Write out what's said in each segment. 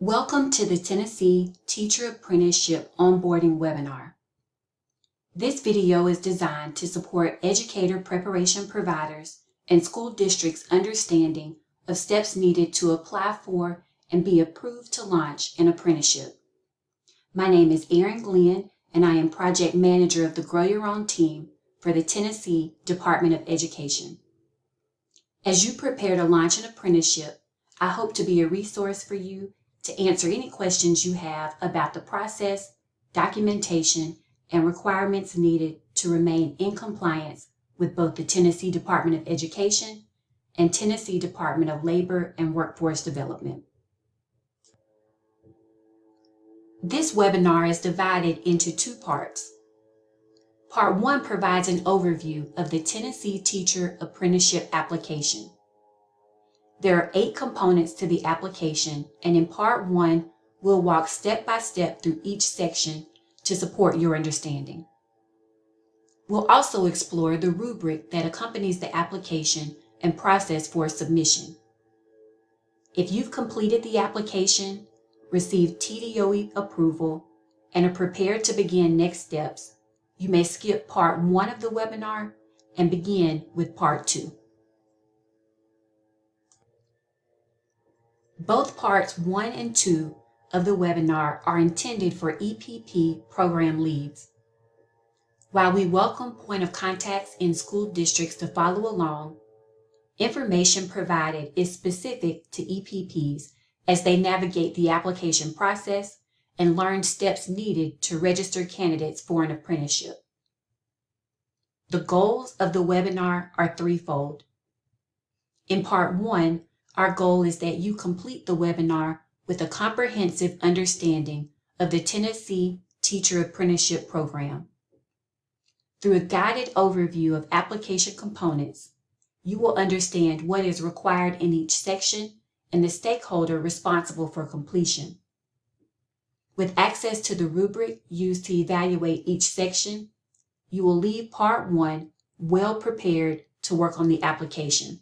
Welcome to the Tennessee Teacher Apprenticeship Onboarding webinar. This video is designed to support educator preparation providers and school districts' understanding of steps needed to apply for and be approved to launch an apprenticeship. My name is Erin Glenn, and I am Project Manager of the Grow Your Own team for the Tennessee Department of Education. As you prepare to launch an apprenticeship, I hope to be a resource for you to answer any questions you have about the process, documentation, and requirements needed to remain in compliance with both the Tennessee Department of Education and Tennessee Department of Labor and Workforce Development. This webinar is divided into two parts. Part 1 provides an overview of the Tennessee Teacher Apprenticeship application. There are 8 components to the application, and in Part 1, we'll walk step by step through each section to support your understanding. We'll also explore the rubric that accompanies the application and process for submission. If you've completed the application, received TDOE approval, and are prepared to begin next steps, you may skip Part 1 of the webinar and begin with Part 2. Both Parts 1 and 2 of the webinar are intended for EPP program leads. While we welcome point of contacts in school districts to follow along, information provided is specific to EPPs as they navigate the application process and learn steps needed to register candidates for an apprenticeship. The goals of the webinar are threefold. In Part 1, our goal is that you complete the webinar with a comprehensive understanding of the Tennessee Teacher Apprenticeship Program. Through a guided overview of application components, you will understand what is required in each section and the stakeholder responsible for completion. With access to the rubric used to evaluate each section, you will leave Part 1 well prepared to work on the application.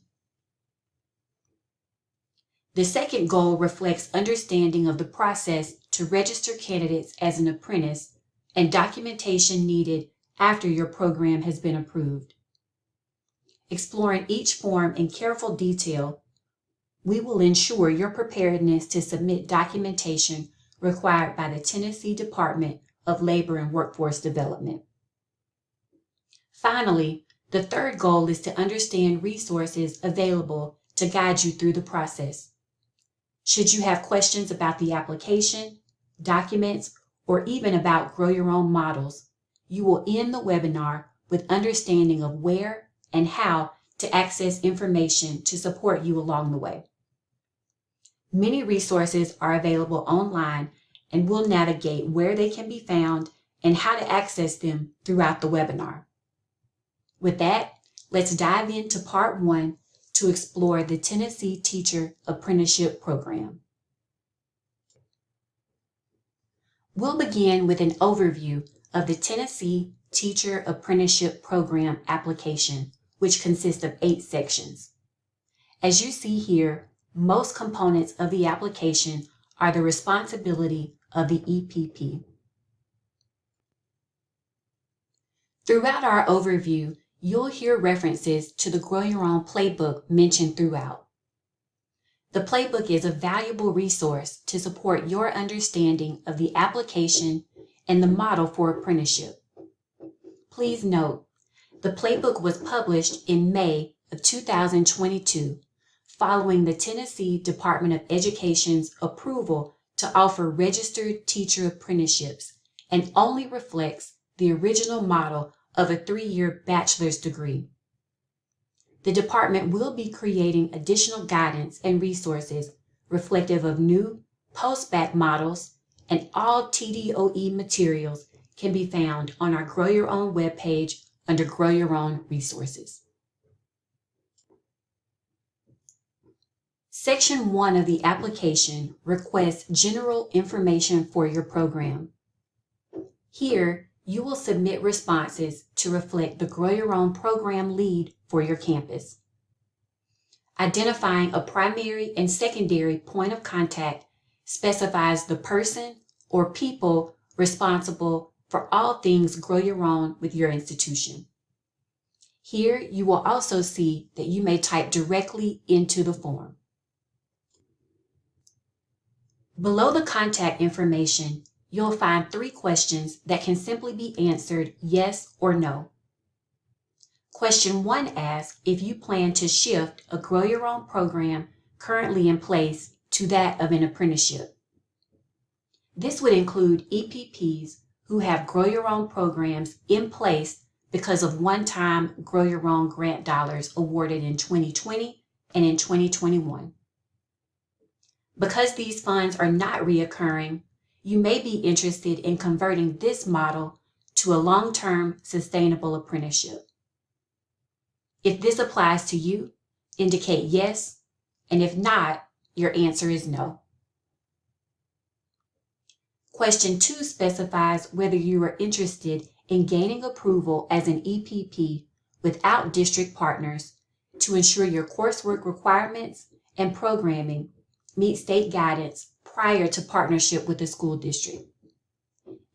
The second goal reflects understanding of the process to register candidates as an apprentice and documentation needed after your program has been approved. Exploring each form in careful detail, we will ensure your preparedness to submit documentation required by the Tennessee Department of Labor and Workforce Development. Finally, the third goal is to understand resources available to guide you through the process. Should you have questions about the application, documents, or even about Grow Your Own models, you will end the webinar with understanding of where and how to access information to support you along the way. Many resources are available online, and we'll navigate where they can be found and how to access them throughout the webinar. With that, let's dive into Part 1 to explore the Tennessee Teacher Apprenticeship Program. We'll begin with an overview of the Tennessee Teacher Apprenticeship Program application, which consists of 8 sections. As you see here, most components of the application are the responsibility of the EPP. Throughout our overview, you'll hear references to the Grow Your Own playbook mentioned throughout. The playbook is a valuable resource to support your understanding of the application and the model for apprenticeship. Please note, the playbook was published in May of 2022, following the Tennessee Department of Education's approval to offer registered teacher apprenticeships, and only reflects the original model of a 3-year bachelor's degree. The department will be creating additional guidance and resources reflective of new post-bac models, and all TDOE materials can be found on our Grow Your Own webpage under Grow Your Own Resources. Section 1 of the application requests general information for your program. Here, you will submit responses to reflect the Grow Your Own program lead for your campus. Identifying a primary and secondary point of contact specifies the person or people responsible for all things Grow Your Own with your institution. Here, you will also see that you may type directly into the form. Below the contact information, you'll find 3 questions that can simply be answered yes or no. Question 1 asks if you plan to shift a Grow Your Own program currently in place to that of an apprenticeship. This would include EPPs who have Grow Your Own programs in place because of one-time Grow Your Own grant dollars awarded in 2020 and in 2021. Because these funds are not reoccurring, you may be interested in converting this model to a long-term sustainable apprenticeship. If this applies to you, indicate yes, and if not, your answer is no. Question 2 specifies whether you are interested in gaining approval as an EPP without district partners to ensure your coursework requirements and programming meet state guidance prior to partnership with the school district.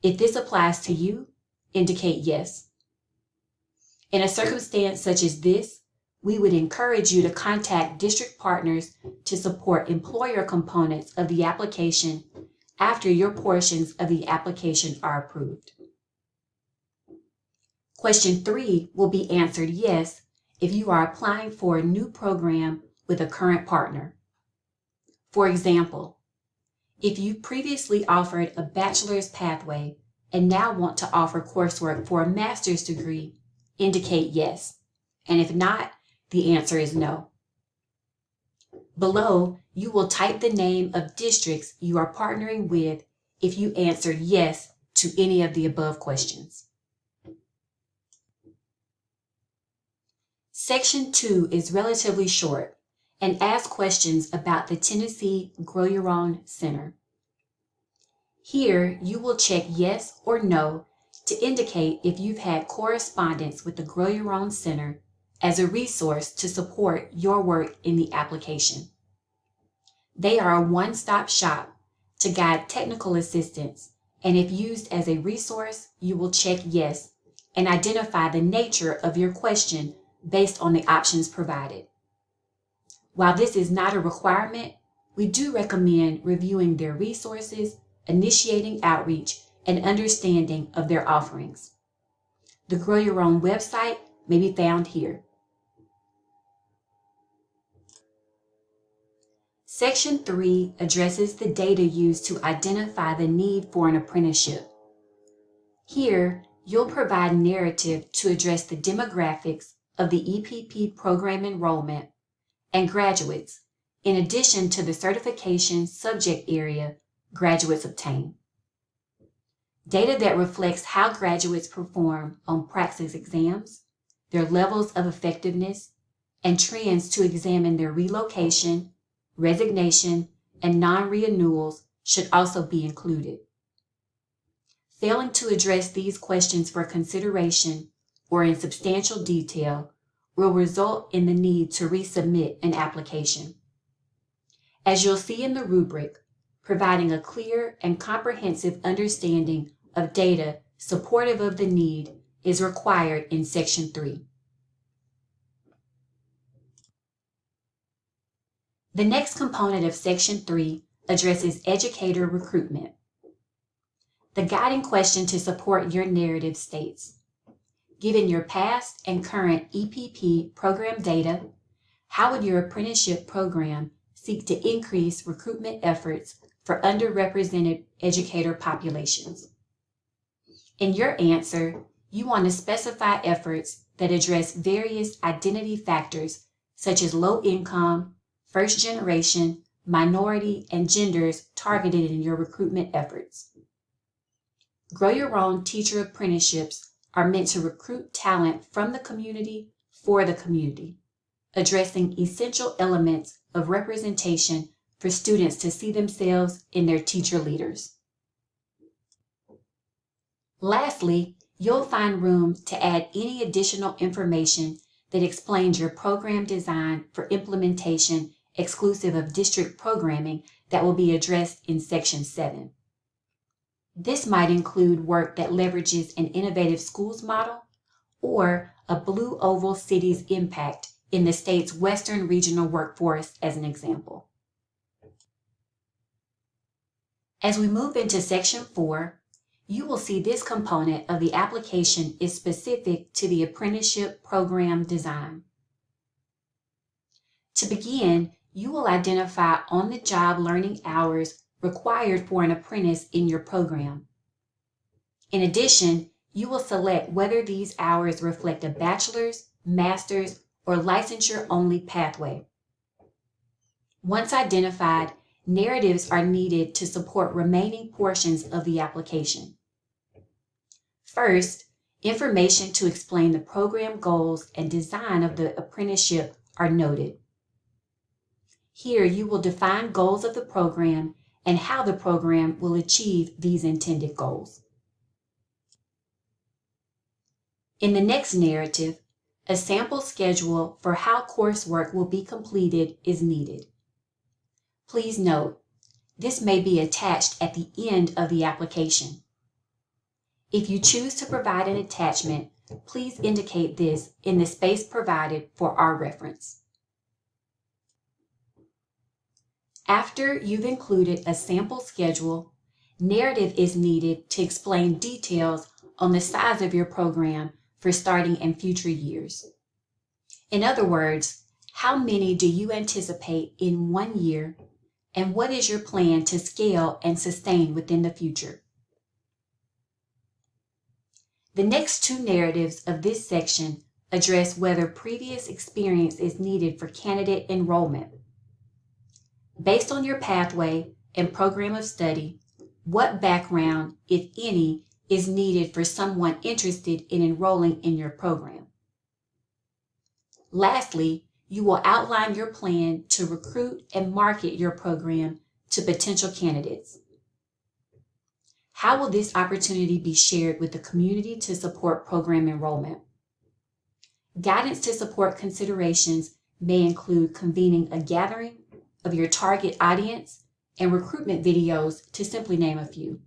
If this applies to you, indicate yes. In a circumstance such as this, we would encourage you to contact district partners to support employer components of the application after your portions of the application are approved. Question 3 will be answered yes if you are applying for a new program with a current partner. For example, if you previously offered a bachelor's pathway and now want to offer coursework for a master's degree, indicate yes, and if not, the answer is no. Below, you will type the name of districts you are partnering with if you answered yes to any of the above questions. Section 2 is relatively short and asks questions about the Tennessee Grow Your Own Center. Here, you will check yes or no to indicate if you've had correspondence with the Grow Your Own Center as a resource to support your work in the application. They are a one-stop shop to guide technical assistance, and if used as a resource, you will check yes and identify the nature of your question based on the options provided. While this is not a requirement, we do recommend reviewing their resources, initiating outreach, and understanding of their offerings. The Grow Your Own website may be found here. Section 3 addresses the data used to identify the need for an apprenticeship. Here, you'll provide narrative to address the demographics of the EPP program enrollment and graduates, in addition to the certification subject area graduates obtain. Data that reflects how graduates perform on praxis exams, their levels of effectiveness, and trends to examine their relocation, resignation, and non-renewals should also be included. Failing to address these questions for consideration or in substantial detail will result in the need to resubmit an application. As you'll see in the rubric, providing a clear and comprehensive understanding of data supportive of the need is required in Section 3. The next component of Section 3 addresses educator recruitment. The guiding question to support your narrative states, given your past and current EPP program data, how would your apprenticeship program seek to increase recruitment efforts for underrepresented educator populations? In your answer, you want to specify efforts that address various identity factors such as low income, first generation, minority, and genders targeted in your recruitment efforts. Grow Your Own teacher apprenticeships are meant to recruit talent from the community for the community, addressing essential elements of representation for students to see themselves in their teacher leaders. Lastly, you'll find room to add any additional information that explains your program design for implementation exclusive of district programming that will be addressed in Section 7. This might include work that leverages an innovative schools model or a blue oval city's impact in the state's western regional workforce as an example. As we move into Section 4, you will see this component of the application is specific to the apprenticeship program design. To begin, you will identify on-the-job learning hours required for an apprentice in your program. In addition, you will select whether these hours reflect a bachelor's, master's, or licensure-only pathway. Once identified, narratives are needed to support remaining portions of the application. First, information to explain the program goals and design of the apprenticeship are noted. Here you will define goals of the program and how the program will achieve these intended goals. In the next narrative, a sample schedule for how coursework will be completed is needed. Please note, this may be attached at the end of the application. If you choose to provide an attachment, please indicate this in the space provided for our reference. After you've included a sample schedule, narrative is needed to explain details on the size of your program for starting in future years. In other words, how many do you anticipate in 1 year, and what is your plan to scale and sustain within the future? The next two narratives of this section address whether previous experience is needed for candidate enrollment. Based on your pathway and program of study, what background, if any, is needed for someone interested in enrolling in your program? Lastly, you will outline your plan to recruit and market your program to potential candidates. How will this opportunity be shared with the community to support program enrollment? Guidance to support considerations may include convening a gathering of your target audience and recruitment videos, to simply name a few.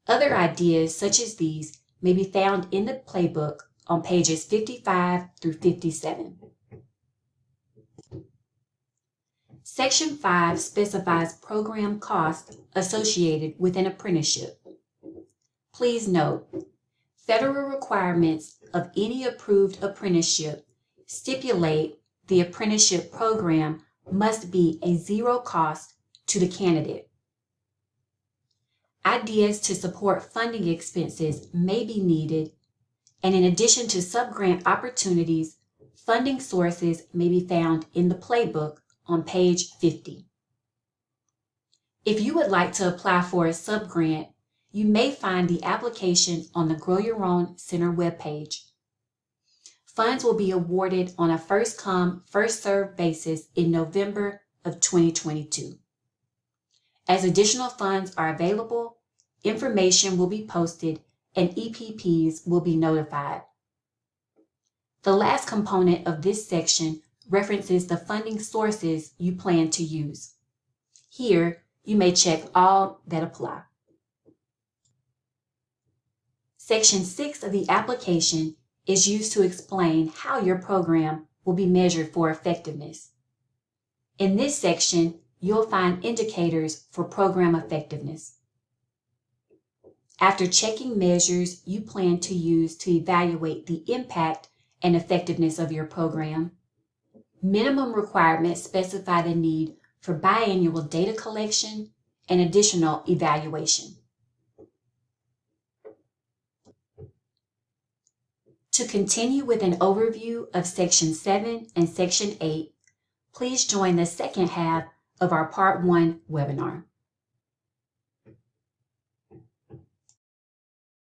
Other ideas such as these may be found in the playbook on pages 55 through 57. Section 5 specifies program costs associated with an apprenticeship. Please note, federal requirements of any approved apprenticeship stipulate the apprenticeship program must be a zero cost to the candidate. Ideas to support funding expenses may be needed, and in addition to subgrant opportunities, funding sources may be found in the playbook on page 50. If you would like to apply for a subgrant, you may find the application on the Grow Your Own Center webpage. Funds will be awarded on a first-come, first-served basis in November of 2022. As additional funds are available, information will be posted and EPPs will be notified. The last component of this section references the funding sources you plan to use. Here, you may check all that apply. Section 6 of the application is used to explain how your program will be measured for effectiveness. In this section, you'll find indicators for program effectiveness. After checking measures you plan to use to evaluate the impact and effectiveness of your program, minimum requirements specify the need for biannual data collection and additional evaluation. To continue with an overview of Section 7 and Section 8, please join the second half of our Part 1 webinar.